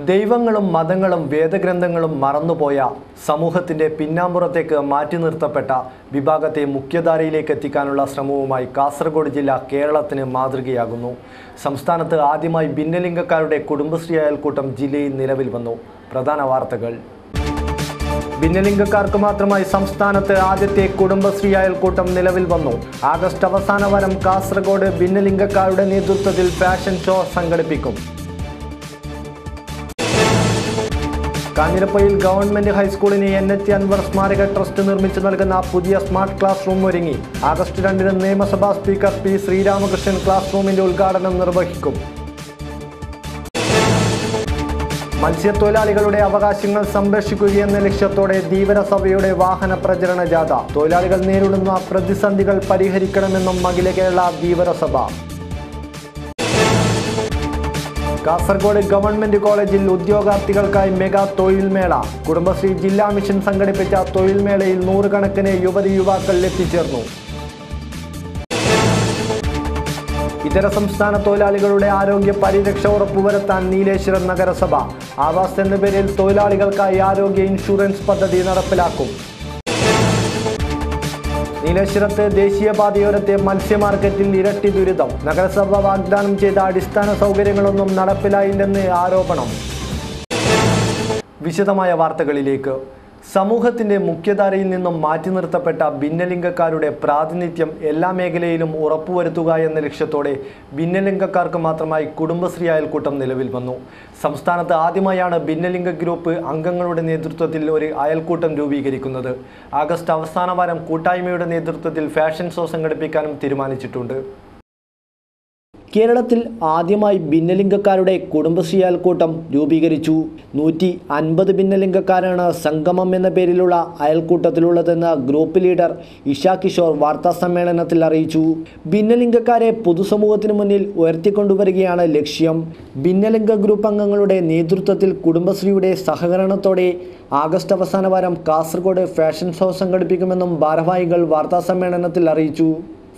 ദൈവങ്ങളും മതങ്ങളും വേദഗ്രന്ഥങ്ങളും മറന്നുപോയ സമൂഹത്തിൻ്റെ പിന്നാമ്പുറത്തേക്ക് മാറ്റി നിർത്തപ്പെട്ട വിഭാഗത്തെ മുഖ്യധാരയിലേക്ക് എത്തിക്കാനുള്ള ശ്രമവുമായി കാസർഗോഡ് ജില്ല കേരളത്തിന് മാതൃകയാകുന്നു. സംസ്ഥാനത്ത് ആദ്യമായി ഭിന്നലിംഗക്കാരുടെ കുടുംബശ്രീ അയൽക്കൂട്ടം ജില്ലയിൽ നിലവിൽ വന്നു. പ്രധാന വാർത്തകൾ. ഭിന്നലിംഗക്കാർക്ക് മാത്രമായി സംസ്ഥാനത്ത് ആദ്യത്തെ കുടുംബശ്രീ അയൽക്കൂട്ടം നിലവിൽ വന്നു. ആഗസ്റ്റ് അവസാന വാരം കാസർഗോഡ് ഭിന്നലിംഗക്കാരുടെ നേതൃത്വത്തിൽ ഫാഷൻ ഷോ സംഘടിപ്പിക്കും. കാഞ്ഞിരപ്പയിൽ ഗവൺമെന്റ് ഹൈസ്കൂളിന് NH അൻവർ സ്മാരക ട്രസ്റ്റ് നിർമ്മിച്ചു നൽകുന്ന പുതിയ സ്മാർട്ട് ക്ലാസ് റൂം ഒരുങ്ങി. ആഗസ്റ്റ് 2-ന് നിയമസഭാ സ്പീക്കർ P. ശ്രീരാമകൃഷ്ണൻ ക്ലാസ് റൂമിന്റെ ഉദ്ഘാടനം നിർവഹിക്കും. മത്സ്യത്തൊഴിലാളികളുടെ അവകാശങ്ങൾ സംരക്ഷിക്കുകയെന്ന ലക്ഷ്യത്തോടെ ധീവരസഭയുടെ വാഹന പ്രചരണ ജാഥ. തൊഴിലാളികൾ നേരിടുന്ന പ്രതിസന്ധികൾ പരിഹരിക്കണമെന്നും അഖില കേരള ധീവരസഭ. കാസർഗോഡ് ഗവൺമെന്റ് കോളേജിൽ ഉദ്യോഗാർത്ഥികൾക്കായി മെഗാ തൊഴിൽ മേള. കുടുംബശ്രീ ജില്ലാ മിഷൻ സംഘടിപ്പിച്ച തൊഴിൽ മേളയിൽ നൂറുകണക്കിന് യുവതി-യുവാക്കൾ എത്തിച്ചേർന്നു. ഇതര സംസ്ഥാന തൊഴിലാളികളുടെ ആരോഗ്യ പരിരക്ഷ ഉറപ്പുവരുത്താൻ നീലേശ്വരം നഗരസഭ. ആവാസ് എന്ന പേരിൽ തൊഴിലാളികൾക്കായി ആരോഗ്യ ഇൻഷുറൻസ് പദ്ധതി നടപ്പിലാക്കും. നീലേശ്വരത്ത് ദേശീയപാതയോരത്തെ മത്സ്യ മാർക്കറ്റിൽ ഇരട്ടി ദുരിതം. നഗരസഭ വാഗ്ദാനം ചെയ്ത അടിസ്ഥാന സൗകര്യങ്ങളൊന്നും നടപ്പിലായില്ലെന്ന് ആരോപണം. വിശദമായ വാർത്തകളിലേക്ക്. സമൂഹത്തിൻ്റെ മുഖ്യധാരയിൽ നിന്നും മാറ്റി നിർത്തപ്പെട്ട ഭിന്നലിംഗക്കാരുടെ പ്രാതിനിധ്യം എല്ലാ മേഖലയിലും ഉറപ്പുവരുത്തുക എന്ന ലക്ഷ്യത്തോടെ ഭിന്നലിംഗക്കാർക്ക് മാത്രമായി കുടുംബശ്രീ അയൽക്കൂട്ടം നിലവിൽ വന്നു. സംസ്ഥാനത്ത് ആദ്യമായാണ് ഭിന്നലിംഗ ഗ്രൂപ്പ് അംഗങ്ങളുടെ നേതൃത്വത്തിൽ ഒരു അയൽക്കൂട്ടം രൂപീകരിക്കുന്നത്. ആഗസ്റ്റ് അവസാന വാരം കൂട്ടായ്മയുടെ നേതൃത്വത്തിൽ ഫാഷൻ ഷോ സംഘടിപ്പിക്കാനും തീരുമാനിച്ചിട്ടുണ്ട്. കേരളത്തിൽ ആദ്യമായി ഭിന്നലിംഗക്കാരുടെ കുടുംബശ്രീ അയൽക്കൂട്ടം രൂപീകരിച്ചു. 150 ഭിന്നലിംഗക്കാരാണ് സംഗമം എന്ന പേരിലുള്ള അയൽക്കൂട്ടത്തിലുള്ളതെന്ന് ഗ്രൂപ്പ് ലീഡർ ഇഷ കിഷോർ വാർത്താസമ്മേളനത്തിൽ അറിയിച്ചു. ഭിന്നലിംഗക്കാരെ പൊതുസമൂഹത്തിന് മുന്നിൽ ഉയർത്തിക്കൊണ്ടുവരികയാണ് ലക്ഷ്യം. ഭിന്നലിംഗ ഗ്രൂപ്പ് അംഗങ്ങളുടെ നേതൃത്വത്തിൽ കുടുംബശ്രീയുടെ സഹകരണത്തോടെ ആഗസ്റ്റ് അവസാന വാരം കാസർഗോഡ് ഫാഷൻ ഷോ സംഘടിപ്പിക്കുമെന്നും ഭാരവാഹികൾ വാർത്താസമ്മേളനത്തിൽ അറിയിച്ചു.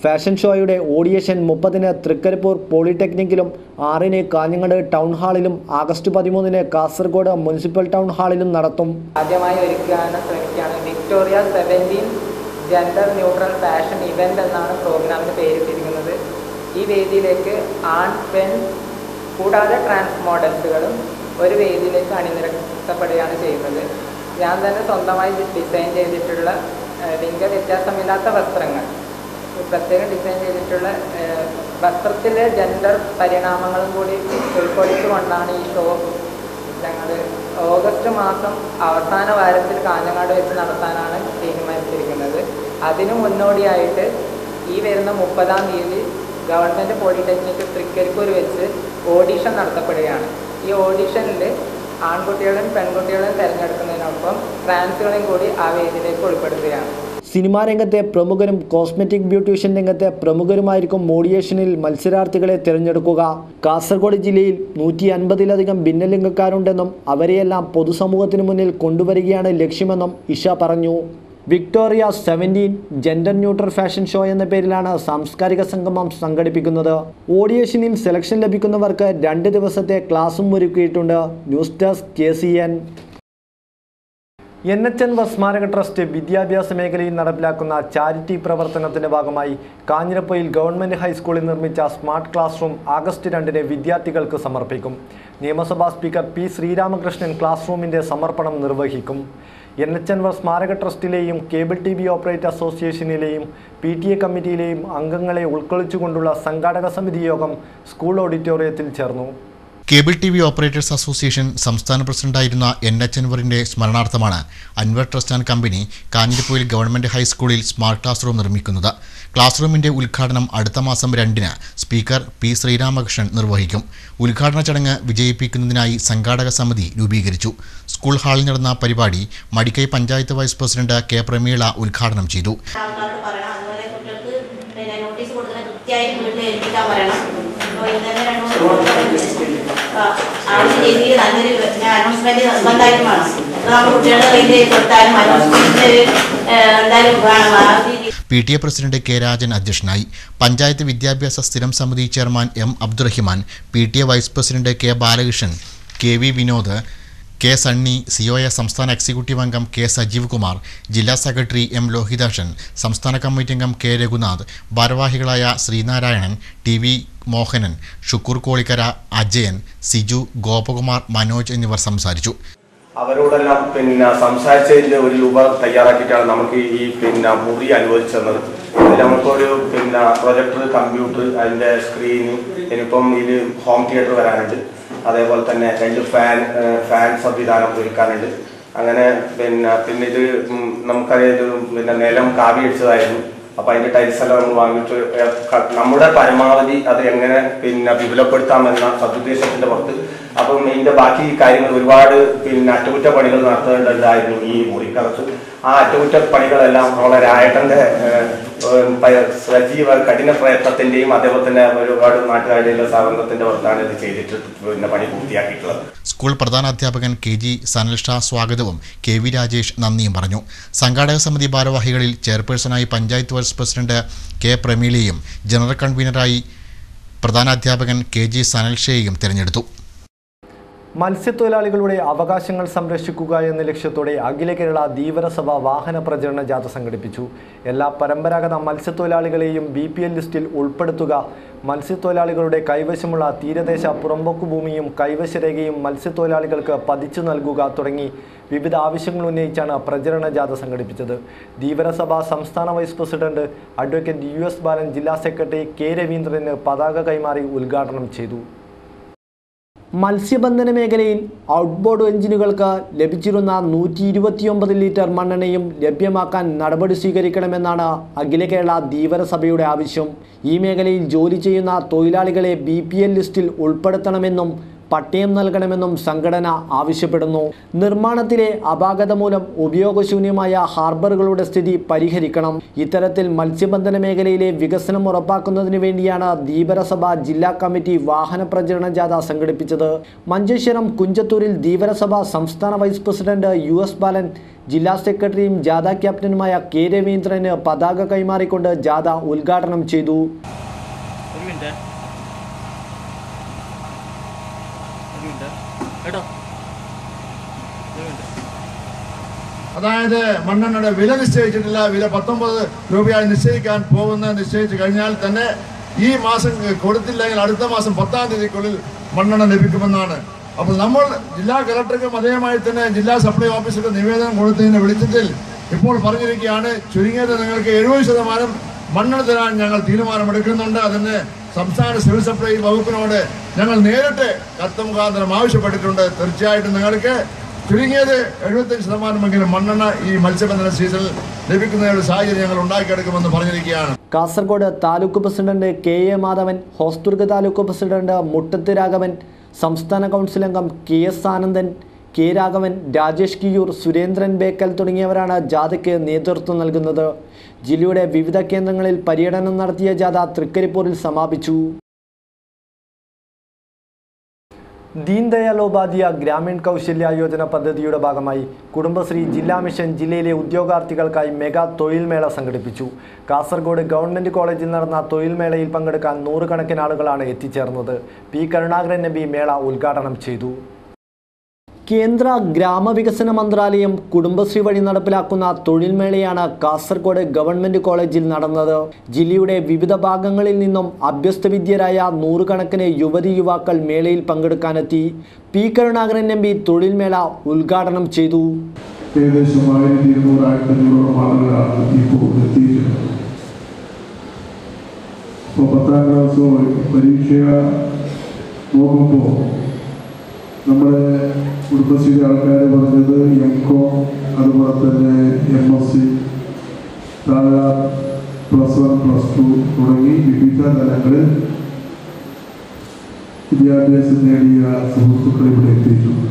ഫാഷൻ ഷോയുടെ ഓഡിയേഷൻ 30-ന് തൃക്കരിപ്പൂർ പോളിടെക്നിക്കിലും 6-ന് കാഞ്ഞങ്ങാട് ടൗൺ ഹാളിലും ആഗസ്റ്റ് 13-ന് കാസർഗോഡ് മുനിസിപ്പൽ ടൗൺ ഹാളിലും നടത്തും. ആദ്യമായി ഒരുക്കാനും ശ്രമിക്കുകയാണ് Victoria 17 gender neutral fashion event എന്നാണ് പ്രോഗ്രാമിന് പേരിട്ടിരിക്കുന്നത്. ഈ വേദിയിലേക്ക് ആൺ പെൺ കൂടാതെ ട്രാൻസ് മോഡൽസുകളും ഒരു വേദിയിലേക്ക് അണിനിരത്തപ്പെടുകയാണ് ചെയ്യുന്നത്. ഞാൻ തന്നെ സ്വന്തമായി ഡിസൈൻ ചെയ്തിട്ടുള്ള ലിംഗവ്യത്യാസമില്ലാത്ത വസ്ത്രങ്ങൾ, പ്രത്യേകം ഡിസൈൻ ചെയ്തിട്ടുള്ള വസ്ത്രത്തിലെ ജെൻഡർ പരിണാമങ്ങളും കൂടി ഉൾക്കൊള്ളിച്ചുകൊണ്ടാണ് ഈ ഷോ ഞങ്ങൾ ഓഗസ്റ്റ് മാസം അവസാന വാരത്തിൽ കാഞ്ഞങ്ങാട് വെച്ച് നടത്താനാണ് തീരുമാനിച്ചിരിക്കുന്നത്. അതിനു മുന്നോടിയായിട്ട് ഈ വരുന്ന 30-ാം തീയതി ഗവൺമെൻറ് പോളിടെക്നിക് തൃക്കരിപ്പൂർ വെച്ച് ഓഡിഷൻ നടത്തപ്പെടുകയാണ്. ഈ ഓഡിഷനിൽ ആൺകുട്ടികളെയും പെൺകുട്ടികളെയും തിരഞ്ഞെടുക്കുന്നതിനൊപ്പം ട്രാൻസുകളെയും കൂടി ആ വേദിയിലേക്ക് ഉൾപ്പെടുത്തുകയാണ്. സിനിമാ രംഗത്തെ പ്രമുഖരും കോസ്മെറ്റിക് ബ്യൂട്ടീഷ്യൻ രംഗത്തെ പ്രമുഖരുമായിരിക്കും ഓഡിയേഷനിൽ മത്സരാർത്ഥികളെ തിരഞ്ഞെടുക്കുക. കാസർഗോഡ് ജില്ലയിൽ 150-ലധികം ഭിന്നലിംഗക്കാരുണ്ടെന്നും അവരെയെല്ലാം പൊതുസമൂഹത്തിന് മുന്നിൽ കൊണ്ടുവരികയാണ് ലക്ഷ്യമെന്നും ഇഷ പറഞ്ഞു. Victoria 17 gender neutral fashion show എന്ന പേരിലാണ് സാംസ്കാരിക സംഗമം സംഘടിപ്പിക്കുന്നത്. ഓഡിയേഷനിൽ സെലക്ഷൻ ലഭിക്കുന്നവർക്ക് 2 ദിവസത്തെ ക്ലാസും ഒരുക്കിയിട്ടുണ്ട്. News desk KCN. NH Anwar സ്മാരക ട്രസ്റ്റ് വിദ്യാഭ്യാസ മേഖലയിൽ നടപ്പിലാക്കുന്ന ചാരിറ്റി പ്രവർത്തനത്തിന്റെ ഭാഗമായി കാഞ്ഞിരപ്പയിൽ ഗവൺമെന്റ് ഹൈസ്കൂളിൽ നിർമ്മിച്ച സ്മാർട്ട് ക്ലാസ് റൂം ആഗസ്റ്റ് 2-ന് വിദ്യാർത്ഥികൾക്ക് സമർപ്പിക്കും. നിയമസഭാ സ്പീക്കർ P. ശ്രീരാമകൃഷ്ണൻ ക്ലാസ് റൂമിന്റെ സമർപ്പണം നിർവഹിക്കും. NH അൻവർ സ്മാരക ട്രസ്റ്റിലെയും കേബിൾ TV ഓപ്പറേറ്റർ അസോസിയേഷനിലെയും PTA കമ്മിറ്റിയിലെയും അംഗങ്ങളെ ഉൾക്കൊള്ളിച്ചുകൊണ്ടുള്ള സംഘാടക സമിതി യോഗം സ്കൂൾ ഓഡിറ്റോറിയത്തിൽ ചേർന്നു. കേബിൾ TV ഓപ്പറേറ്റേഴ്സ് അസോസിയേഷൻ സംസ്ഥാന പ്രസിഡന്റായിരുന്ന NH അൻവറിന്റെ സ്മരണാർത്ഥമാണ് അൻവർ ട്രസ്റ്റ് ആൻഡ് കമ്പനി കാഞ്ഞിരപ്പൂരിൽ ഗവൺമെന്റ് ഹൈസ്കൂളിൽ സ്മാർട്ട് ക്ലാസ് റൂം നിർമ്മിക്കുന്നത്. ക്ലാസ് റൂമിന്റെ ഉദ്ഘാടനം അടുത്ത മാസം 2-ന് സ്പീക്കർ P. ശ്രീരാമകൃഷ്ണൻ നിർവഹിക്കും. ഉദ്ഘാടന ചടങ്ങ് വിജയിപ്പിക്കുന്നതിനായി സംഘാടക സമിതി രൂപീകരിച്ചു. സ്കൂൾ ഹാളിൽ നടന്ന പരിപാടി Madikai panchayat vice president K. Prameela ഉദ്ഘാടനം ചെയ്തു. PTA president K. രാജൻ അധ്യക്ഷനായി. പഞ്ചായത്ത് വിദ്യാഭ്യാസ സ്ഥിരം സമിതി chairman M. Abdurahiman, PTA vice president K. Balakrishnan, KV Vinod, K Sunny, COA സംസ്ഥാന എക്സിക്യൂട്ടീവ് അംഗം K സജീവ് കുമാർ, ജില്ലാ സെക്രട്ടറി M ലോഹിതാക്ഷൻ, സംസ്ഥാന കമ്മിറ്റി അംഗം K രഘുനാഥ്, ഭാരവാഹികളായ ശ്രീനാരായണൻ, TV മോഹനൻ, ഷുക്കൂർ കോളിക്കര, അജയൻ, സിജു, ഗോപകുമാർ, മനോജ് എന്നിവർ സംസാരിച്ചു. അവരോടെല്ലാം സംസാരിച്ചതിൻ്റെ ഒരു രൂപ തയ്യാറാക്കിയിട്ടാണ് നമുക്ക് ഈ മുറി അനുവദിച്ചു തന്നത്. അതിൽ നമുക്കൊരു പ്രൊജക്ടർ, കമ്പ്യൂട്ടർ, അതിൻ്റെ സ്ക്രീന്, ഇനിയിപ്പം ഇതിൽ ഹോം തിയേറ്റർ വരാനുണ്ട്. അതേപോലെ തന്നെ 2 ഫാൻ സംവിധാനം ഒരുക്കാനുണ്ട്. അങ്ങനെ പിന്നെ ഇത് നമുക്കറിയാം നിലം കാവി അടിച്ചതായിരുന്നു. അപ്പോൾ അതിൻ്റെ ടൈൽസ് എല്ലാം നമ്മൾ വാങ്ങിയിട്ട് നമ്മുടെ പരമാവധി അത് എങ്ങനെ വിപുലപ്പെടുത്താമെന്ന സതുദ്ദേശത്തിൻ്റെ പുറത്ത് അപ്പം ഇതിൻ്റെ ബാക്കി കാര്യങ്ങൾ ഒരുപാട് അറ്റകുറ്റപ്പണികൾ നടത്തേണ്ടതായിരുന്നു ഈ മുറിക്കകത്ത്. ആ അറ്റകുറ്റപ്പണികളെല്ലാം നമ്മളെ രായട്ടൻ്റെ സജീവ കഠിന പ്രയത്നത്തിൻ്റെയും അതേപോലെ തന്നെ ഒരുപാട് നാട്ടുകാരുടെയുള്ള സഹകരണത്തിൻ്റെ പുറത്താണ് ഇത് ചെയ്തിട്ട് പണി പൂർത്തിയാക്കിയിട്ടുള്ളത്. സ്കൂൾ പ്രധാനാധ്യാപകൻ KG സനൽ ഷാ സ്വാഗതവും KV രാജേഷ് നന്ദിയും പറഞ്ഞു. സംഘാടക സമിതി ഭാരവാഹികളിൽ ചെയർപേഴ്സണായി പഞ്ചായത്ത് വൈസ് പ്രസിഡന്റ് K പ്രമീലയും ജനറൽ കൺവീനറായി പ്രധാനാധ്യാപകൻ KG സനൽ ഷയെയും തിരഞ്ഞെടുത്തു. മത്സ്യത്തൊഴിലാളികളുടെ അവകാശങ്ങൾ സംരക്ഷിക്കുക എന്ന ലക്ഷ്യത്തോടെ അഖില കേരള ധീവരസഭ വാഹന പ്രചരണ ജാഥ സംഘടിപ്പിച്ചു. എല്ലാ പരമ്പരാഗത മത്സ്യത്തൊഴിലാളികളെയും BPL ലിസ്റ്റിൽ ഉൾപ്പെടുത്തുക, മത്സ്യത്തൊഴിലാളികളുടെ കൈവശമുള്ള തീരദേശ പുറമ്പോക്ക് ഭൂമിയും കൈവശരേഖയും മത്സ്യത്തൊഴിലാളികൾക്ക് പതിച്ചു നൽകുക തുടങ്ങി വിവിധ ആവശ്യങ്ങൾ ഉന്നയിച്ചാണ് പ്രചരണ ജാഥ സംഘടിപ്പിച്ചത്. ധീവരസഭ സംസ്ഥാന വൈസ് പ്രസിഡന്റ് അഡ്വക്കേറ്റ് US ബാലൻ, ജില്ലാ സെക്രട്ടറി K രവീന്ദ്രന് പതാക കൈമാറി ഉദ്ഘാടനം ചെയ്തു. മത്സ്യബന്ധന മേഖലയിൽ ഔട്ട്ബോർഡ് എഞ്ചിനുകൾക്ക് ലഭിച്ചിരുന്ന 129 ലിറ്റർ മണ്ണെണ്ണയും ലഭ്യമാക്കാൻ നടപടി സ്വീകരിക്കണമെന്നാണ് അഖില കേരള ധീവരസഭയുടെ ആവശ്യം. ഈ മേഖലയിൽ ജോലി ചെയ്യുന്ന തൊഴിലാളികളെ BPL ലിസ്റ്റിൽ ഉൾപ്പെടുത്തണമെന്നും പട്ടയം നൽകണമെന്നും സംഘടന ആവശ്യപ്പെടുന്നു. നിർമ്മാണത്തിലെ അപാകത മൂലം ഉപയോഗശൂന്യമായ ഹാർബറുകളുടെ സ്ഥിതി പരിഹരിക്കണം. ഇത്തരത്തിൽ മത്സ്യബന്ധന മേഖലയിലെ വികസനം ഉറപ്പാക്കുന്നതിന് വേണ്ടിയാണ് ധീവരസഭ ജില്ലാ കമ്മിറ്റി വാഹന പ്രചരണ ജാഥ സംഘടിപ്പിച്ചത്. മഞ്ചേശ്വരം കുഞ്ചത്തൂരിൽ ധീവരസഭ സംസ്ഥാന വൈസ് പ്രസിഡന്റ് US ബാലൻ, ജില്ലാ സെക്രട്ടറിയും ജാഥ ക്യാപ്റ്റനുമായ K രവീന്ദ്രന് പതാക കൈമാറിക്കൊണ്ട് ജാഥ ഉദ്ഘാടനം ചെയ്തു. അതായത് മണ്ണെണ്ണയുടെ വില നിശ്ചയിച്ചിട്ടില്ല. വില 19 രൂപയായി നിശ്ചയിച്ചു കഴിഞ്ഞാൽ തന്നെ ഈ മാസം കൊടുത്തില്ലെങ്കിൽ അടുത്ത മാസം 10-ാം തീയതിക്കുള്ളിൽ മണ്ണെണ്ണ ലഭിക്കുമെന്നാണ്. അപ്പോൾ നമ്മൾ ജില്ലാ കളക്ടർക്കും അതേമാതിരി തന്നെ ജില്ലാ സപ്ലൈ ഓഫീസർക്ക് നിവേദനം കൊടുത്തതിന്റെ വെളിച്ചത്തിൽ ഇപ്പോൾ പറഞ്ഞിരിക്കുകയാണ്, ചുരുങ്ങിയത് നിങ്ങൾക്ക് 70% മണ്ണെണ്ണ തരാൻ ഞങ്ങൾ തീരുമാനമെടുക്കുന്നുണ്ട്. അതിന് സംസ്ഥാന സിവിൽ സപ്ലൈ വകുപ്പിനോട് ഞങ്ങൾ നേരിട്ട് കത്ത് മുഖാന്തരം ആവശ്യപ്പെട്ടിട്ടുണ്ട്. തീർച്ചയായിട്ടും നിങ്ങൾക്ക് ചുരുങ്ങിയത് 75% മണ്ണെണ്ണ ഈ മത്സ്യബന്ധന സീസണിൽ ലഭിക്കുന്ന ഒരു സാഹചര്യം ഞങ്ങൾ ഉണ്ടാക്കിയെടുക്കുമെന്ന് പറഞ്ഞിരിക്കുകയാണ്. Kasaragod taluk president KA Madhavan, Hosdurg taluk president Muttath Raghavan, സംസ്ഥാന കൗൺസിൽ അംഗം KS ആനന്ദൻ, K രാഘവൻ, രാജേഷ് കിയൂർ, സുരേന്ദ്രൻ ബേക്കൽ തുടങ്ങിയവരാണ് ജാഥയ്ക്ക് നേതൃത്വം നൽകുന്നത്. ജില്ലയുടെ വിവിധ കേന്ദ്രങ്ങളിൽ പര്യടനം നടത്തിയ ജാഥ തൃക്കരിപ്പൂരിൽ സമാപിച്ചു. ദീൻ ദയാൽ ഉപാധ്യായ ഗ്രാമീൺ കൗശല്യ യോജന പദ്ധതിയുടെ ഭാഗമായി കുടുംബശ്രീ ജില്ലാ മിഷൻ ജില്ലയിലെ ഉദ്യോഗാർത്ഥികൾക്കായി മെഗാ തൊഴിൽ മേള സംഘടിപ്പിച്ചു. കാസർഗോഡ് ഗവൺമെൻറ് കോളേജിൽ നടന്ന തൊഴിൽ മേളയിൽ പങ്കെടുക്കാൻ 100 കണക്കിന് ആളുകളാണ് എത്തിച്ചേർന്നത്. P കരുണാകരൻ MP മേള ഉദ്ഘാടനം ചെയ്തു. കേന്ദ്ര ഗ്രാമവികസന മന്ത്രാലയം കുടുംബശ്രീ വഴി നടപ്പിലാക്കുന്ന തൊഴിൽ മേളയാണ് കാസർഗോഡ് ഗവൺമെൻറ് കോളേജിൽ നടന്നത്. ജില്ലയുടെ വിവിധ ഭാഗങ്ങളിൽ നിന്നും അഭ്യസ്തവിദ്യരായ 100 കണക്കിന് യുവതി യുവാക്കൾ മേളയിൽ പങ്കെടുക്കാനെത്തി. P കരുണാകരൻ MP തൊഴിൽ മേള ഉദ്ഘാടനം ചെയ്തു. ഏകദേശം 1200-1500 ആളുകളാണ് ഇപ്പോൾ എത്തിയിട്ടുള്ളത്. ഇപ്പോൾ 10ാം ക്ലാസ് പരീക്ഷ നോക്കുമ്പോൾ നമ്മുടെ കുടുംബശ്രീ ആൾക്കാർ പറഞ്ഞത് MCom, അതുപോലെ തന്നെ MSc, താഴെ +1, +2 തുടങ്ങി വിവിധ തലങ്ങളിൽ വിദ്യാഭ്യാസം നേടിയ സുഹൃത്തുക്കൾ ഇവിടെ എത്തിയിട്ടുണ്ട്.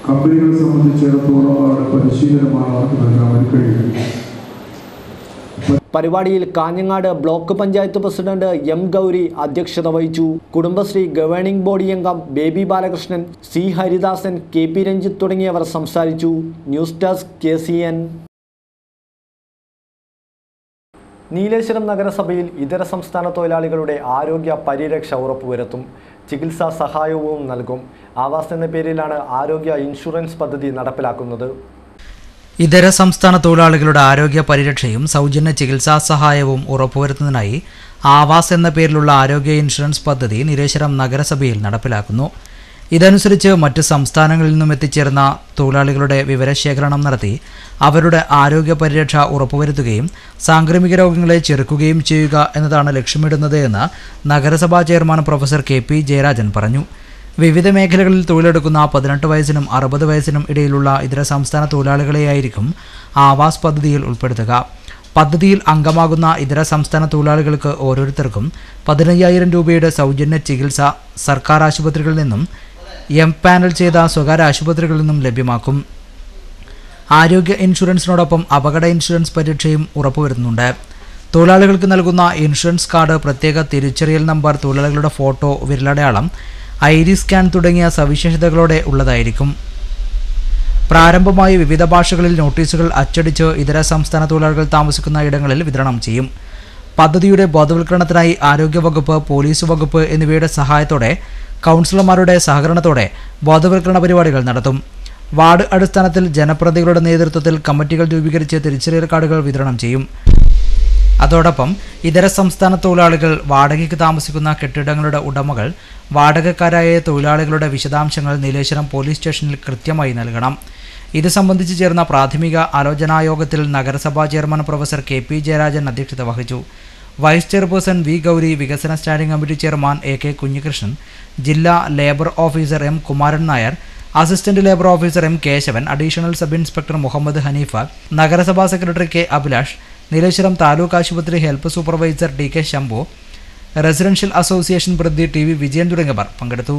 കമ്പനികളെ സംബന്ധിച്ചിടത്തോളം അവരുടെ പരിശീലനമാണ് അവർക്ക് നൽകാൻ കഴിയുന്നത്. പരിപാടിയിൽ Kanhangad block panchayat president M Gauri അധ്യക്ഷത വഹിച്ചു. കുടുംബശ്രീ ഗവേണിംഗ് ബോഡി അംഗം baby Balakrishnan, C Haridasan, KP Ranjith തുടങ്ങിയവർ സംസാരിച്ചു. News desk KCN. നീലേശ്വരം നഗരസഭയിൽ ഇതര സംസ്ഥാന തൊഴിലാളികളുടെ ആരോഗ്യ പരിരക്ഷ ഉറപ്പുവരുത്തും. ചികിത്സാ സഹായവും നൽകും. ആവാസ് എന്ന പേരിലാണ് ആരോഗ്യ ഇൻഷുറൻസ് പദ്ധതി നടപ്പിലാക്കുന്നത്. ഇതര സംസ്ഥാന തൊഴിലാളികളുടെ ആരോഗ്യ പരിരക്ഷയും സൗജന്യ ചികിത്സാ സഹായവും ഉറപ്പുവരുത്തുന്നതിനായി ആവാസ് എന്ന പേരിലുള്ള ആരോഗ്യ ഇൻഷുറൻസ് പദ്ധതി നീലേശ്വരം നഗരസഭയിൽ നടപ്പിലാക്കുന്നു. ഇതനുസരിച്ച് മറ്റ് സംസ്ഥാനങ്ങളിൽ നിന്നും എത്തിച്ചേർന്ന തൊഴിലാളികളുടെ വിവരശേഖരണം നടത്തി അവരുടെ ആരോഗ്യ പരിരക്ഷ ഉറപ്പുവരുത്തുകയും സാംക്രമിക രോഗങ്ങളെ ചെറുക്കുകയും ചെയ്യുക എന്നതാണ് ലക്ഷ്യമിടുന്നത് എന്ന് നഗരസഭാ ചെയർമാൻ പ്രൊഫസർ കെ.പി. ജയരാജൻ പറഞ്ഞു. വിവിധ മേഖലകളിൽ തൊഴിലെടുക്കുന്ന 18 വയസ്സിനും 60 വയസ്സിനും ഇടയിലുള്ള ഇതര സംസ്ഥാന തൊഴിലാളികളെയായിരിക്കും ആവാസ് പദ്ധതിയിൽ ഉൾപ്പെടുത്തുക. പദ്ധതിയിൽ അംഗമാകുന്ന ഇതര സംസ്ഥാന തൊഴിലാളികൾക്ക് ഓരോരുത്തർക്കും 15,000 രൂപയുടെ സൗജന്യ ചികിത്സ സർക്കാർ ആശുപത്രികളിൽ നിന്നും പാനൽ ചെയ്ത സ്വകാര്യ ആശുപത്രികളിൽ നിന്നും ലഭ്യമാക്കും. ആരോഗ്യ ഇൻഷുറൻസിനോടൊപ്പം അപകട ഇൻഷുറൻസ് പരിരക്ഷയും ഉറപ്പുവരുത്തുന്നുണ്ട്. തൊഴിലാളികൾക്ക് നൽകുന്ന ഇൻഷുറൻസ് കാർഡ് പ്രത്യേക തിരിച്ചറിയൽ നമ്പർ, തൊഴിലാളികളുടെ ഫോട്ടോ, വിരലടയാളം, ID സ്കാൻ തുടങ്ങിയ സവിശേഷതകളോടെ ഉള്ളതായിരിക്കും. പ്രാരംഭമായി വിവിധ ഭാഷകളിൽ നോട്ടീസുകൾ അച്ചടിച്ച് ഇതര സംസ്ഥാന തൊഴിലാളികൾ താമസിക്കുന്ന ഇടങ്ങളിൽ വിതരണം ചെയ്യും. പദ്ധതിയുടെ ബോധവൽക്കരണത്തിനായി ആരോഗ്യവകുപ്പ്, പോലീസ് വകുപ്പ് എന്നിവയുടെ സഹായത്തോടെ കൗൺസിലർമാരുടെ സഹകരണത്തോടെ ബോധവൽക്കരണ പരിപാടികൾ നടത്തും. വാർഡ് അടിസ്ഥാനത്തിൽ ജനപ്രതിനിധികളുടെ നേതൃത്വത്തിൽ കമ്മിറ്റികൾ രൂപീകരിച്ച് തിരിച്ചറിയൽ കാർഡുകൾ വിതരണം ചെയ്യും. അതോടൊപ്പം ഇതര സംസ്ഥാന തൊഴിലാളികൾ, വാടകയ്ക്ക് താമസിക്കുന്ന കെട്ടിടങ്ങളുടെ ഉടമകൾ, വാടകക്കാരായ തൊഴിലാളികളുടെ വിശദാംശങ്ങൾ നീലേശ്വരം പോലീസ് സ്റ്റേഷനിൽ കൃത്യമായി നൽകണം. ഇത് സംബന്ധിച്ച് ചേർന്ന പ്രാഥമിക ആലോചനാ യോഗത്തിൽ നഗരസഭാ ചെയർമാൻ പ്രൊഫസർ കെ.പി. ജയരാജൻ അധ്യക്ഷത വഹിച്ചു. Vice chairperson V. ഗൗരി, വികസന standing committee chairman A.K. Kunhikrishnan, ജില്ലാ labour officer M. Kumaran Nair, assistant labour officer M. Keshavan, additional sub inspector Muhammad Hanifa, നഗരസഭാ സെക്രട്ടറി K. അഭിലാഷ്, നീലേശ്വരം താലൂക്ക് ആശുപത്രി help supervisor T.K. Shambhu, residential association പ്രതി TV വിജയൻ തുടങ്ങിയവർ പങ്കെടുത്തു.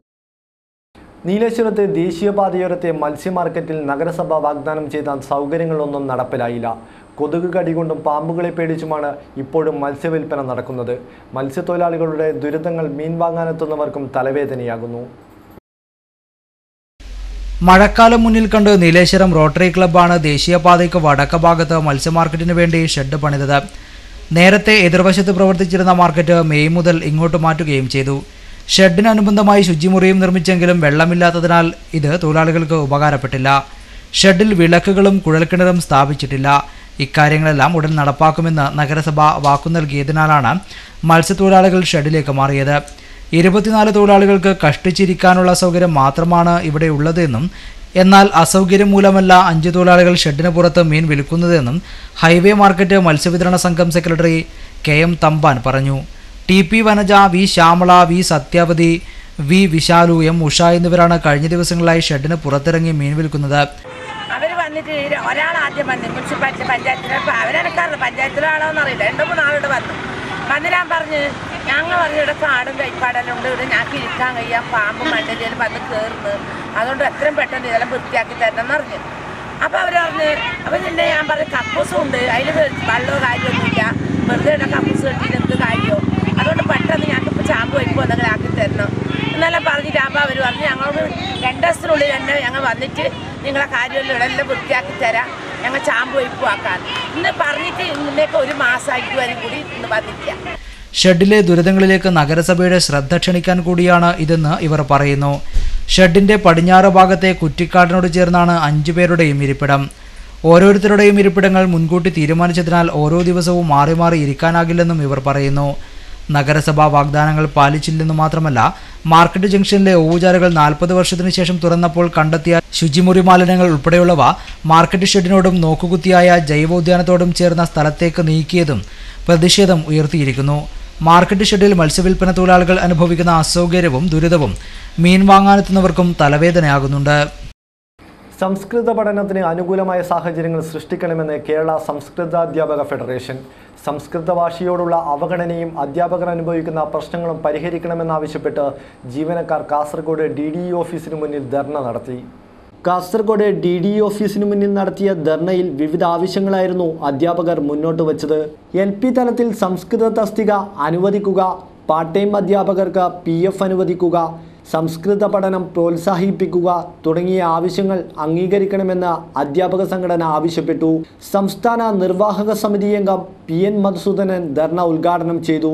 നീലേശ്വരത്തെ ദേശീയപാതയോരത്തെ മത്സ്യ മാർക്കറ്റിൽ നഗരസഭ വാഗ്ദാനം ചെയ്ത സൗകര്യങ്ങളൊന്നും നടപ്പിലായില്ല. കൊതുക് കടികൊണ്ടും പാമ്പുകളെ പേടിച്ചുമാണ് ഇപ്പോഴും മത്സ്യവില്പന നടക്കുന്നത്. മത്സ്യത്തൊഴിലാളികളുടെ ദുരിതങ്ങൾ മീൻ വാങ്ങാനെത്തുന്നവർക്കും തലവേദനയാകുന്നു. മഴക്കാലം മുന്നിൽ കണ്ട് നീലേശ്വരം റോട്ടറി ക്ലബ്ബാണ് ദേശീയപാതയ്ക്ക് വടക്ക് ഭാഗത്ത് മത്സ്യമാർക്കറ്റിന് വേണ്ടി ഷെഡ് പണിതത്. നേരത്തെ എതിർവശത്ത് പ്രവർത്തിച്ചിരുന്ന മാർക്കറ്റ് മെയ് മുതൽ ഇങ്ങോട്ട് മാറ്റുകയും ചെയ്തു. ഷെഡിനനുബന്ധമായി ശുചിമുറിയും നിർമ്മിച്ചെങ്കിലും വെള്ളമില്ലാത്തതിനാൽ ഇത് തൊഴിലാളികൾക്ക് ഉപകാരപ്പെട്ടില്ല. ഷെഡിൽ വിളക്കുകളും കുഴൽക്കിണറും സ്ഥാപിച്ചിട്ടില്ല. ഇക്കാര്യങ്ങളെല്ലാം ഉടൻ നടപ്പാക്കുമെന്ന് നഗരസഭ വാക്കു നൽകിയതിനാലാണ് മത്സ്യത്തൊഴിലാളികൾ ഷെഡിലേക്ക് മാറിയത്. 24 തൊഴിലാളികൾക്ക് കഷ്ടിച്ചിരിക്കാനുള്ള സൗകര്യം മാത്രമാണ് ഇവിടെ ഉള്ളതെന്നും എന്നാൽ അസൗകര്യം മൂലമല്ല 5 തൊഴിലാളികൾ ഷെഡിന് പുറത്ത് മീൻ വിൽക്കുന്നതെന്നും ഹൈവേ മാർക്കറ്റ് മത്സ്യവിതരണ സംഘം സെക്രട്ടറി K.M. തമ്പാൻ പറഞ്ഞു. T.P. Vanaja, V. Shyamala, V. സത്യാവതി, V. വിശാലു, M. Usha എന്നിവരാണ് കഴിഞ്ഞ ദിവസങ്ങളായി ഷെഡിന് പുറത്തിറങ്ങി മീൻ വിൽക്കുന്നത്. അവർ വന്നിട്ട് ഒരാൾ ആദ്യം വന്നു മുനിസിപ്പാലിറ്റി പഞ്ചായത്തിലെ അവരെനക്കാറില്ല, പഞ്ചായത്തിലാണോന്ന് അറിയില്ല. 2-3 ആളോട് വന്ന് ഞാൻ പറഞ്ഞ് ഞങ്ങൾ പറഞ്ഞു ഇവിടെ കാടും കൈപ്പാടെല്ലാം ഉണ്ട്, ഇവിടെ ഞങ്ങൾക്ക് ഇരിക്കാൻ കഴിയാം, പാമ്പും മണ്ണിലും വന്ന് കയറുന്നു, അതുകൊണ്ട് എത്രയും പെട്ടെന്ന് ഇതെല്ലാം വൃത്തിയാക്കി തരണമെന്ന് പറഞ്ഞു. അപ്പോൾ അവർ പറഞ്ഞ് അപ്പോൾ പിന്നെ ഞാൻ പറഞ്ഞു കക്കൂസും ഉണ്ട്, അതിൽ വെള്ളമോ കാര്യമൊന്നുമില്ല, വെറുതെ ഇവിടെ കക്കൂസ് കെട്ടിയിട്ട് എന്ത് കാര്യമോ, അതുകൊണ്ട് പെട്ടെന്ന് ഞങ്ങൾക്കിപ്പോൾ ചാമ്പ് വയ്ക്കുമോ എന്തെങ്കിലും ആക്കി തരണം എന്നെല്ലാം പറഞ്ഞിട്ട്. അപ്പോൾ അവർ പറഞ്ഞു ഞങ്ങൾക്ക് 2 ദിവസത്തിനുള്ളിൽ തന്നെ ഞങ്ങൾ വന്നിട്ട് നിങ്ങളെ കാര്യമെല്ലാം ഇവിടെല്ലാം വൃത്തിയാക്കി തരാം, ഞങ്ങൾ ചാമ്പ് വയ്പ്പും ആക്കാൻ ഇന്ന് പറഞ്ഞിട്ട് ഇന്നേക്ക് 1 മാസമായിട്ട് വരെ കൂടി ഇന്ന് വന്നിട്ടില്ല. ഷെഡിലെ ദുരിതങ്ങളിലേക്ക് നഗരസഭയുടെ ശ്രദ്ധ ക്ഷണിക്കാൻ കൂടിയാണ് ഇതെന്ന് ഇവർ പറയുന്നു. ഷെഡിന്റെ പടിഞ്ഞാറ് ഭാഗത്തെ കുറ്റിക്കാടിനോട് ചേർന്നാണ് 5 പേരുടെയും ഇരിപ്പിടം. ഓരോരുത്തരുടെയും ഇരിപ്പിടങ്ങൾ മുൻകൂട്ടി തീരുമാനിച്ചതിനാൽ ഓരോ ദിവസവും മാറി മാറി ഇരിക്കാനാകില്ലെന്നും ഇവർ പറയുന്നു. നഗരസഭാ വാഗ്ദാനങ്ങൾ പാലിച്ചില്ലെന്നു മാത്രമല്ല, മാർക്കറ്റ് ജംഗ്ഷനിലെ ഓവുചാലുകൾ 40 വർഷത്തിനു ശേഷം തുറന്നപ്പോൾ കണ്ടെത്തിയ ശുചിമുറി മാലിന്യങ്ങൾ ഉൾപ്പെടെയുള്ളവ മാർക്കറ്റ് ഷെഡിനോടും നോക്കുകുത്തിയായ ജൈവോദ്യാനത്തോടും ചേർന്ന സ്ഥലത്തേക്ക് നീക്കിയതും പ്രതിഷേധം ഉയർത്തിയിരിക്കുന്നു. മാർക്കറ്റ് ഷെഡിൽ മത്സ്യവില്പന തൊഴിലാളികൾ അനുഭവിക്കുന്ന അസൗകര്യവും ദുരിതവും മീൻ വാങ്ങാനെത്തുന്നവർക്കും തലവേദനയാകുന്നുണ്ട്. സംസ്കൃത പഠനത്തിന് അനുകൂലമായ സാഹചര്യങ്ങൾ സൃഷ്ടിക്കണമെന്ന് കേരള സംസ്കൃതാധ്യാപക ഫെഡറേഷൻ. സംസ്കൃത ഭാഷയോടുള്ള അവഗണനയും അധ്യാപകർ അനുഭവിക്കുന്ന പ്രശ്നങ്ങളും പരിഹരിക്കണമെന്നാവശ്യപ്പെട്ട് ജീവനക്കാർ കാസർഗോഡ് DDE ഓഫീസിന് മുന്നിൽ ധർണ നടത്തി. കാസർഗോഡ് DDE ഓഫീസിന് മുന്നിൽ നടത്തിയ ധർണയിൽ വിവിധ ആവശ്യങ്ങളായിരുന്നു അധ്യാപകർ മുന്നോട്ട് വച്ചത്. LP തലത്തിൽ സംസ്കൃത തസ്തിക അനുവദിക്കുക, പാർട്ട് ടൈം അധ്യാപകർക്ക് PF അനുവദിക്കുക, സംസ്കൃത പഠനം പ്രോത്സാഹിപ്പിക്കുക തുടങ്ങിയ ആവശ്യങ്ങൾ അംഗീകരിക്കണമെന്ന് അധ്യാപക സംഘടന ആവശ്യപ്പെട്ടു. സംസ്ഥാന നിർവാഹക സമിതി അംഗം PN മധുസൂദനൻ ധർണ ഉദ്ഘാടനം ചെയ്തു.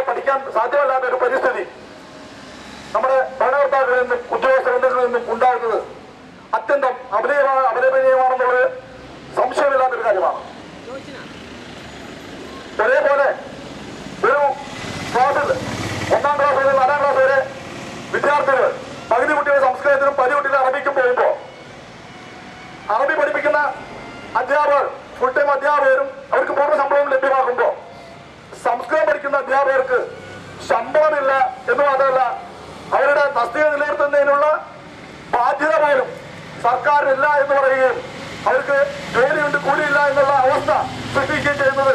പഠിക്കാൻ സാധ്യമല്ലാത്ത ഒരു പരിസ്ഥിതി നമ്മുടെ ഭരണകർത്താക്കളിൽ നിന്നും ഉദ്യോഗസ്ഥരിൽ നിന്നും ഉണ്ടാകുന്നത് അത്യന്തം അപലപനീയമാണെന്നുള്ളത് സംശയമില്ലാത്തൊരു കാര്യമാണ്. ഒരേപോലെ ഒരു ക്ലാസ്സിൽ 1ാം ക്ലാസ് മുതൽ 4ാം ക്ലാസ് വരെ വിദ്യാർത്ഥികൾ പകുതി കുട്ടികൾ സംസ്കൃതത്തിനും പകുതി കുട്ടികൾ അറബിക്കും പോകുമ്പോൾ അറബി പഠിപ്പിക്കുന്ന അധ്യാപകർ ഫുൾ ടൈം അധ്യാപകരും അവർക്ക് പൂർണ്ണ ശമ്പളവും ലഭ്യമാകുമ്പോൾ സംസ്കൃതം പഠിക്കുന്ന അധ്യാപകർക്ക് ശമ്പളമില്ല എന്ന് മാത്രമല്ല അവരുടെ തസ്തിക നിലനിർത്തുന്നതിനുള്ള ബാധ്യത പോലും സർക്കാരിനില്ല എന്ന് പറയുകയും അവർക്ക് ജോലിയുണ്ട് കൂലിയില്ല എന്നുള്ള അവസ്ഥ സൃഷ്ടിക്കുകയും ചെയ്യുന്നത്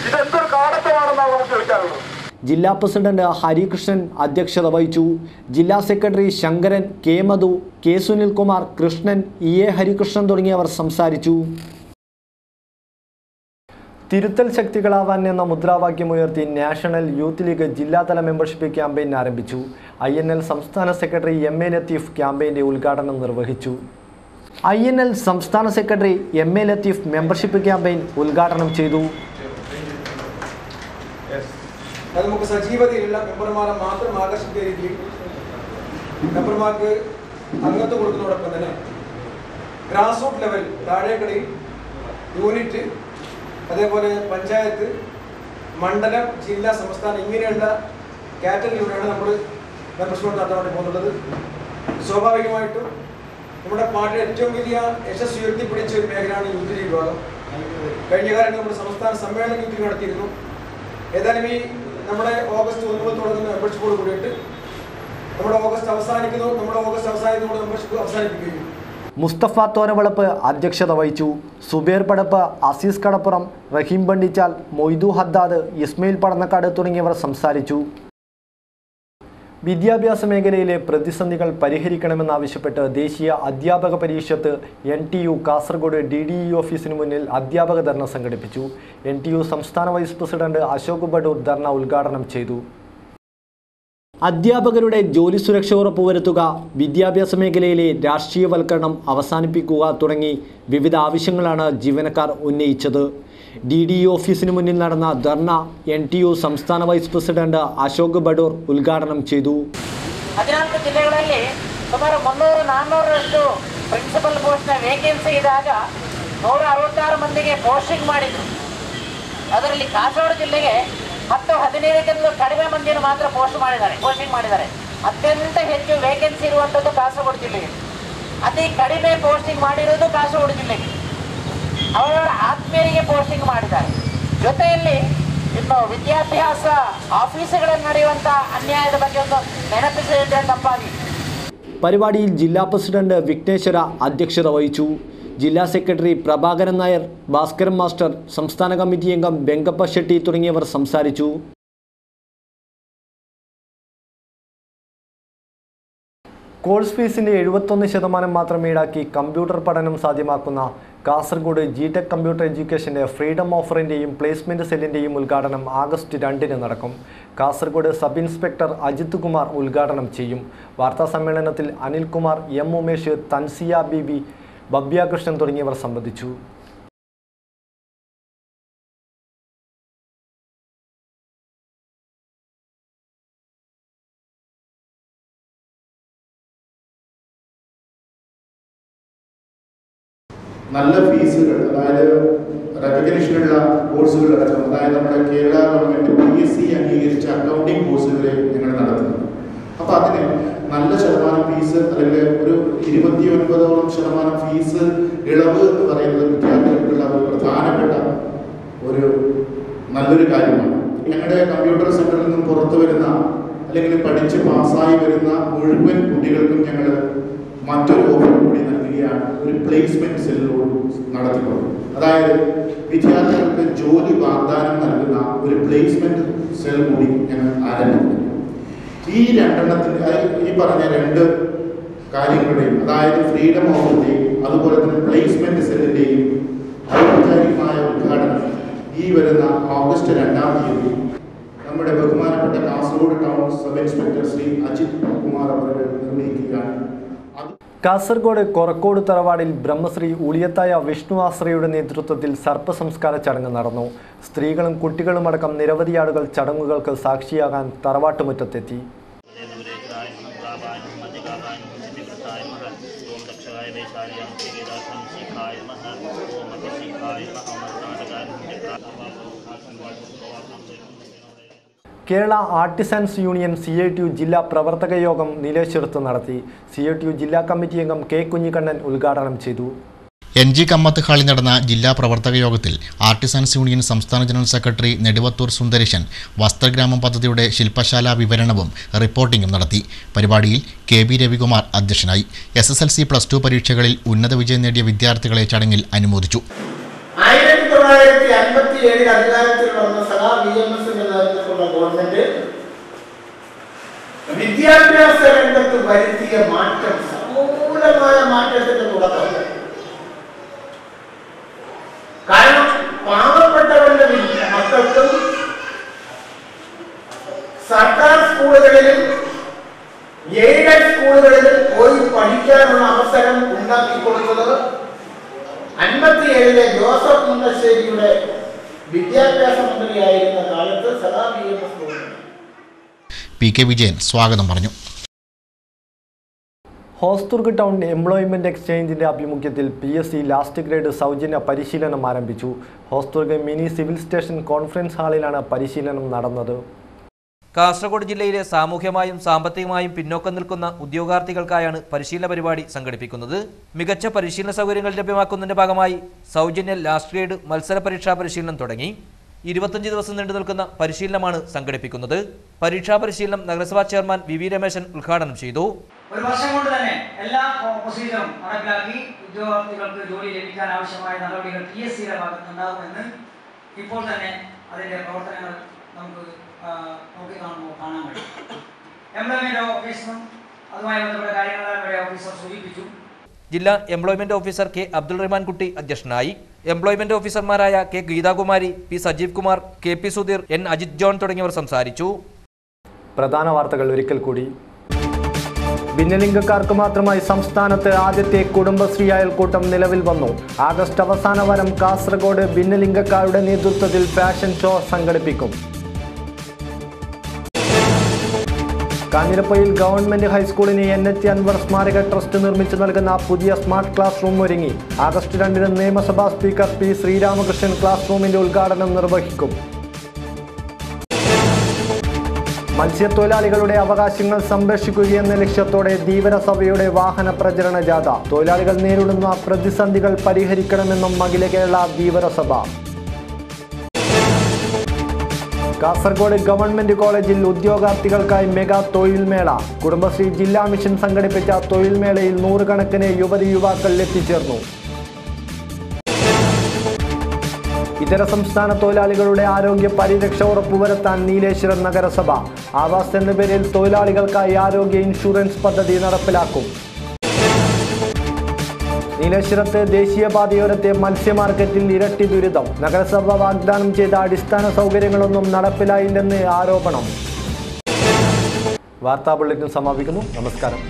ഇതെന്തൊരു കാടത്തമാണെന്നാണ് നമുക്ക് ചോദിക്കാനുള്ളത്. ജില്ലാ പ്രസിഡന്റ് ഹരികൃഷ്ണൻ അധ്യക്ഷത വഹിച്ചു. ജില്ലാ സെക്രട്ടറി ശങ്കരൻ, K മധു, K സുനിൽകുമാർ, കൃഷ്ണൻ, EA ഹരികൃഷ്ണൻ തുടങ്ങിയവർ സംസാരിച്ചു. തിരുത്തൽ ശക്തികളാവാൻ എന്ന മുദ്രാവാക്യമുയർത്തി നാഷണൽ യൂത്ത് ലീഗ് ജില്ലാതല മെമ്പർഷിപ്പ് ക്യാമ്പയിൻ ആരംഭിച്ചു. INL സംസ്ഥാന സെക്രട്ടറി MA ലത്തീഫ് ക്യാമ്പയിൻ്റെ ഉദ്ഘാടനം നിർവഹിച്ചു. INL സംസ്ഥാന secretary MA Latheef membership campaign ഉദ്ഘാടനം ചെയ്തു. നമുക്ക് സജീവതയിലുള്ള മെമ്പർമാരെ മാത്രം ആകർഷിക്കുന്ന രീതിയിൽ മെമ്പർമാർക്ക് അംഗത്വം കൊടുക്കുന്നതോടൊപ്പം തന്നെ ഗ്രാസ് റൂട്ട് ലെവൽ താഴേക്കടയിൽ യൂണിറ്റ്, അതേപോലെ പഞ്ചായത്ത്, മണ്ഡലം, ജില്ലാ, സംസ്ഥാനം ഇങ്ങനെയുള്ള കാറ്റഗറിയിലൂടെയാണ് നമ്മൾ മെമ്പർഷിപ്പ് നടത്താൻ വേണ്ടി പോകുന്നുള്ളത്. സ്വാഭാവികമായിട്ടും നമ്മുടെ പാർട്ടിയുടെ ഏറ്റവും വലിയ യശസ് ഉയർത്തിപ്പിടിച്ച ഒരു മേഖലയാണ് യൂത്ത് ലീഗ് വിഭാഗം. കഴിഞ്ഞ കാലത്ത് നമ്മൾ സംസ്ഥാന സമ്മേളനം യൂത്ത് ലീഗ് നടത്തിയിരുന്നു. ഏതായാലും ഈ നമ്മുടെ ഓഗസ്റ്റ് 1 മുതൽ തുടങ്ങുന്ന മെമ്പർഷിപ്പോട് കൂടിയിട്ട് നമ്മുടെ ഓഗസ്റ്റ് അവസാനിക്കുന്നതോടെ മെമ്പർഷിപ്പ് അവസാനിപ്പിക്കുകയും. മുസ്തഫ തോരവളപ്പ് അധ്യക്ഷത വഹിച്ചു. സുബേർ പടപ്പ്, അസീസ് കടപ്പുറം, റഹീം ബണ്ടിച്ചാൽ, മൊയ്തു ഹദ്ദാദ്, ഇസ്മയിൽ പടന്നക്കാട് തുടങ്ങിയവർ സംസാരിച്ചു. വിദ്യാഭ്യാസ മേഖലയിലെ പ്രതിസന്ധികൾ പരിഹരിക്കണമെന്നാവശ്യപ്പെട്ട് ദേശീയ അധ്യാപക പരിഷത്ത് NTU കാസർഗോഡ് DDE ഓഫീസിന് മുന്നിൽ അധ്യാപക ധർണ സംഘടിപ്പിച്ചു. NTU സംസ്ഥാന വൈസ് പ്രസിഡന്റ് അശോക് ബഡൂർ ധർണ ഉദ്ഘാടനം ചെയ്തു. അധ്യാപകരുടെ ജോലി സുരക്ഷ ഉറപ്പുവരുത്തുക, വിദ്യാഭ്യാസ മേഖലയിലെ രാഷ്ട്രീയവൽക്കരണം അവസാനിപ്പിക്കുക തുടങ്ങി വിവിധ ആവശ്യങ്ങളാണ് ജീവനക്കാർ ഉന്നയിച്ചത്. DDE ഓഫീസിന് മുന്നിൽ നടന്ന ധർണ NTU സംസ്ഥാന വൈസ് പ്രസിഡന്റ് അശോക് ബഡൂർ ഉദ്ഘാടനം ചെയ്തു. 14 ಜಿಲ್ಲೆಗಳಲ್ಲಿ ಸುಮಾರು 300-400 ಪ್ರಿನ್ಸಿಪಲ್ ಪೋಸ್ಟ್ನ ವೇಕೆನ್ಸಿ ಇದ್ದಾಗ 166 ಮಂದಿಗೆ ಪೋಸ್ಟಿಂಗ್ ಮಾಡಿದ್ರು. ಅದರಲ್ಲಿ ಕಾಸರಗೋಡು ಜಿಲ್ಲೆಗೆ 10-15 ಕಡಿಮೆ ಮಂದಿಯನ್ನು ಮಾತ್ರ ಪೋಸ್ಟಿಂಗ್ ಮಾಡಿದ್ದಾರೆ. ಅತ್ಯಂತ ಹೆಚ್ಚು ವೇಕೆನ್ಸಿ ಇರುವಂಥದ್ದು ಕಾಸರಗೋಡು ಜಿಲ್ಲೆಗೆ. ಅತಿ ಕಡಿಮೆ ಪೋಸ್ಟಿಂಗ್ ಮಾಡಿರೋದು ಕಾಸರಗೋಡು ಜಿಲ್ಲೆಗೆ. ಅವರ ಆತ್ಮೀಯರಿಗೆ ಪೋಸ್ಟಿಂಗ್ ಮಾಡಿದ್ದಾರೆ. ಜೊತೆಯಲ್ಲಿ ಇನ್ನು ವಿದ್ಯಾಭ್ಯಾಸ ಆಫೀಸುಗಳಲ್ಲಿ ನಡೆಯುವಂಥ ಅನ್ಯಾಯದ ಬಗ್ಗೆ ಒಂದು ನೆನಪಿಸಿದ್ರೆ ತಪ್ಪಾಗಿ. പരിപാടിയിൽ ജില്ലാ പ്രസിഡന്റ് വിഘ്നേശ്വര അധ്യക്ഷത വഹിച്ചു. ജില്ലാ സെക്രട്ടറി പ്രഭാകരൻ നായർ, ഭാസ്കരൻ മാസ്റ്റർ, സംസ്ഥാന കമ്മിറ്റി അംഗം വെങ്കപ്പ ഷെട്ടി തുടങ്ങിയവർ സംസാരിച്ചു. കോഴ്സ് ഫീസിൻ്റെ 71% മാത്രം ഈടാക്കി കമ്പ്യൂട്ടർ പഠനം സാധ്യമാക്കുന്ന കാസർഗോഡ് GTech കമ്പ്യൂട്ടർ എഡ്യൂക്കേഷൻ്റെ ഫ്രീഡം ഓഫറിൻ്റെയും പ്ലേസ്മെൻറ്റ് സെല്ലിൻ്റെയും ഉദ്ഘാടനം ആഗസ്റ്റ് 2-ന് നടക്കും. കാസർഗോഡ് സബ് ഇൻസ്പെക്ടർ അജിത് കുമാർ ഉദ്ഘാടനം ചെയ്യും. വാർത്താസമ്മേളനത്തിൽ അനിൽകുമാർ, M ഉമേഷ്, തൻസിയ ബീബി, ബബ്യാകൃഷ്ണൻ തുടങ്ങിയവർ സംബന്ധിച്ചു. നല്ല ഫീസുകൾ, അതായത് റെക്കഗ്നിഷനുള്ള കോഴ്സുകളടക്കം, അതായത് നമ്മുടെ കേരള ഗവൺമെൻറ് PSC അംഗീകരിച്ച അക്കൗണ്ടിങ് കോഴ്സുകളെ ഞങ്ങൾ നടത്തുന്നത്. അപ്പോൾ അതിന് നല്ല ശതമാനം ഫീസ്, അല്ലെങ്കിൽ ഒരു 29% ഫീസ് ഇളവ് എന്ന് പറയുന്നത് വിദ്യാർത്ഥികൾക്കുള്ള ഒരു പ്രധാനപ്പെട്ട ഒരു നല്ലൊരു കാര്യമാണ്. ഞങ്ങളുടെ കമ്പ്യൂട്ടർ സെൻ്ററിൽ നിന്നും പുറത്തു വരുന്ന അല്ലെങ്കിൽ പഠിച്ച് പാസ്സായി വരുന്ന മുഴുവൻ കുട്ടികൾക്കും ഞങ്ങൾ മറ്റൊരു ഓഫർ കൂടി നൽകുകയാണ്. ഒരു പ്ലേസ്മെൻറ്റ് സെല്ലോട് നടത്തിക്കൊണ്ട്, അതായത് വിദ്യാർത്ഥികൾക്ക് ജോലി വാഗ്ദാനം നൽകുന്ന ഒരു പ്ലേസ്മെൻറ്റ് സെൽ കൂടി ഞങ്ങൾ ആരംഭിക്കുന്നു. ഈ രണ്ടെണ്ണത്തിൻ്റെ, ഈ പറഞ്ഞ രണ്ട് കാര്യങ്ങളുടെയും, അതായത് ഫ്രീഡം ഓഫറിൻ്റെയും അതുപോലെ തന്നെ പ്ലേസ്മെൻറ്റ് സെല്ലിൻ്റെയും ഔപചാരികമായ ഉദ്ഘാടനം ഈ വരുന്ന ഓഗസ്റ്റ് 2-ാം തീയതി നമ്മുടെ ബഹുമാനപ്പെട്ട Kasaragod town sub inspector Sree Ajith Kumar അവർ നിർവഹിക്കുകയാണ്. കാസർഗോഡ് കൊറക്കോട് തറവാടിൽ ബ്രഹ്മശ്രീ ഉളിയത്തായ വിഷ്ണു ആശ്രയുടെ നേതൃത്വത്തിൽ സർപ്പസംസ്കാര ചടങ്ങ് നടന്നു. സ്ത്രീകളും കുട്ടികളുമടക്കം നിരവധി ആളുകൾ ചടങ്ങുകൾക്ക് സാക്ഷിയാകാൻ തറവാട്ടുമുറ്റത്തെത്തി. കേരള ആർട്ടിസൻസ് യൂണിയൻ CITU ജില്ലാ പ്രവർത്തക യോഗം നീലേശ്വരത്ത് നടത്തി. CITU ജില്ലാ കമ്മിറ്റി അംഗം K. കുഞ്ഞിക്കണ്ണൻ ഉദ്ഘാടനം ചെയ്തു. NG കമ്മത്ത് ഹാളിൽ നടന്ന ജില്ലാ പ്രവർത്തക യോഗത്തിൽ ആർട്ടിസൻസ് യൂണിയൻ സംസ്ഥാന ജനറൽ സെക്രട്ടറി നെടുവത്തൂർ സുന്ദരേശൻ വസ്ത്രഗ്രാമം പദ്ധതിയുടെ ശില്പശാല വിവരണവും റിപ്പോർട്ടിംഗും നടത്തി. പരിപാടിയിൽ KB രവികുമാർ അധ്യക്ഷനായി. SSLC +2 പരീക്ഷകളിൽ ഉന്നത വിജയം നേടിയ വിദ്യാർത്ഥികളെ ചടങ്ങിൽ അനുമോദിച്ചു. 1957 അധികാരത്തിൽ വന്ന സദാ VMS നേതൃത്വത്തിലുള്ള ഗവൺമെന്റ് വിദ്യാഭ്യാസ രംഗത്ത് വരുത്തിയ മാറ്റം സമൂലമായ മാറ്റത്തിന്റെ തുടക്കം. കാരണം പാവപ്പെട്ടവരുടെ മക്കൾക്കും സർക്കാർ സ്കൂളുകളിലും എയ്ഡഡ് സ്കൂളുകളിലും പോയി പഠിക്കാനുള്ള അവസരം ഉണ്ടാക്കി കൊടുത്തത് 57 ജോസഫ് മുണ്ടശ്ശേരിയുടെ വിദ്യാഭ്യാസ മന്ത്രിയായിരുന്ന കാലത്ത് സദാ VMS PK വിജയൻ സ്വാഗതം പറഞ്ഞു. ഹോസ്ദുർഗ് ടൗൺ എംപ്ലോയ്മെന്റ് എക്സ്ചേഞ്ചിന്റെ ആഭിമുഖ്യത്തിൽ PSC ലാസ്റ്റ് ഗ്രേഡ് സൗജന്യ പരിശീലനം ആരംഭിച്ചു. Hosdurg mini civil station conference ഹാളിലാണ് പരിശീലനം നടന്നത്. കാസർഗോഡ് ജില്ലയിലെ സാമൂഹ്യമായും സാമ്പത്തികമായും പിന്നോക്കം നിൽക്കുന്ന ഉദ്യോഗാർത്ഥികൾക്കായാണ് പരിശീലന പരിപാടി സംഘടിപ്പിക്കുന്നത്. മികച്ച പരിശീലന സൗകര്യങ്ങൾ ലഭ്യമാക്കുന്നതിന്റെ ഭാഗമായി സൗജന്യ ലാസ്റ്റ് ഗ്രേഡ് മത്സര പരീക്ഷാ പരിശീലനം തുടങ്ങി. 25 ദിവസം നീണ്ടു നിൽക്കുന്ന പരിശീലനമാണ് സംഘടിപ്പിക്കുന്നത്. പരീക്ഷാ പരിശീലനം നഗരസഭാ ചെയർമാൻ VV രമേശൻ ഉദ്ഘാടനം ചെയ്തു. ഒരു വർഷം കൊണ്ട് തന്നെ എല്ലാ പ്രൊസീജിയറും നടപ്പിലാക്കി ഉദ്യോഗാർത്ഥികൾക്ക് ജോലി ലഭിക്കാൻ ആവശ്യമായ നടപടികൾ PSCയുടെ ഭാഗത്തുണ്ടാകുമെന്ന് ഇപ്പോൾ തന്നെ അതിന്റെ പ്രവർത്തനങ്ങൾ നമുക്ക് കാണാൻ കഴിയും. എംപ്ലോയ്മെന്റ് ഓഫീസറും അതുമായി ബന്ധപ്പെട്ട കാര്യങ്ങളെ ഓഫീസർ സൂചിപ്പിച്ചു. ജില്ലാ employment officer K. Abdul Rahman Kutty അധ്യക്ഷനായി. എംപ്ലോയ്മെന്റ് ഓഫീസർമാരായ K. Geethakumari, P. Sajeev Kumar, KP Sudheer, N. Ajith John തുടങ്ങിയവർ സംസാരിച്ചു. പ്രധാന വാർത്തകൾ ഒരിക്കൽ കൂടി. ഭിന്നലിംഗക്കാർക്ക് മാത്രമായി സംസ്ഥാനത്ത് ആദ്യത്തെ കുടുംബശ്രീ അയൽക്കൂട്ടം നിലവിൽ വന്നു. ആഗസ്റ്റ് അവസാന വാരം കാസർഗോഡ് ഭിന്നലിംഗക്കാരുടെ നേതൃത്വത്തിൽ ഫാഷൻ ഷോ സംഘടിപ്പിക്കും. കാഞ്ഞിരപ്പയിൽ ഗവൺമെന്റ് ഹൈസ്കൂളിന് NH അൻവർ സ്മാരക ട്രസ്റ്റ് നിർമ്മിച്ചു നൽകുന്ന പുതിയ സ്മാർട്ട് ക്ലാസ് റൂം ഒരുങ്ങി. ആഗസ്റ്റ് 2-ന് നിയമസഭാ സ്പീക്കർ P. ശ്രീരാമകൃഷ്ണൻ ക്ലാസ് റൂമിന്റെ ഉദ്ഘാടനം നിർവഹിക്കും. മത്സ്യത്തൊഴിലാളികളുടെ അവകാശങ്ങൾ സംരക്ഷിക്കുകയെന്ന ലക്ഷ്യത്തോടെ ധീവര സഭയുടെ വാഹന പ്രചരണ ജാഥ. തൊഴിലാളികൾ നേരിടുന്ന പ്രതിസന്ധികൾ പരിഹരിക്കണമെന്നും അഖില കേരള ധീവര സഭ. കാസർഗോഡ് ഗവൺമെന്റ് കോളേജിൽ ഉദ്യോഗാർത്ഥികൾക്കായി മെഗാ തൊഴിൽ മേള. കുടുംബശ്രീ ജില്ലാ മിഷൻ സംഘടിപ്പിച്ച തൊഴിൽ മേളയിൽ 100 കണക്കിന് യുവതി-യുവാക്കൾ എത്തിച്ചേർന്നു. ഇതര സംസ്ഥാന തൊഴിലാളികളുടെ ആരോഗ്യ പരിരക്ഷ ഉറപ്പുവരുത്താൻ നീലേശ്വരം നഗരസഭ. ആവാസ് എന്ന പേരിൽ തൊഴിലാളികൾക്കായി ആരോഗ്യ ഇൻഷുറൻസ് പദ്ധതി നടപ്പിലാക്കും. നീലേശ്വരത്ത് ദേശീയപാതയോരത്തെ മത്സ്യ മാർക്കറ്റിൽ ഇരട്ടി ദുരിതം. നഗരസഭ വാഗ്ദാനം ചെയ്ത അടിസ്ഥാന സൗകര്യങ്ങളൊന്നും നടപ്പിലായില്ലെന്ന് ആരോപണം. വാർത്താ ബുള്ളറ്റിൻ സമാപിക്കുന്നു. നമസ്കാരം.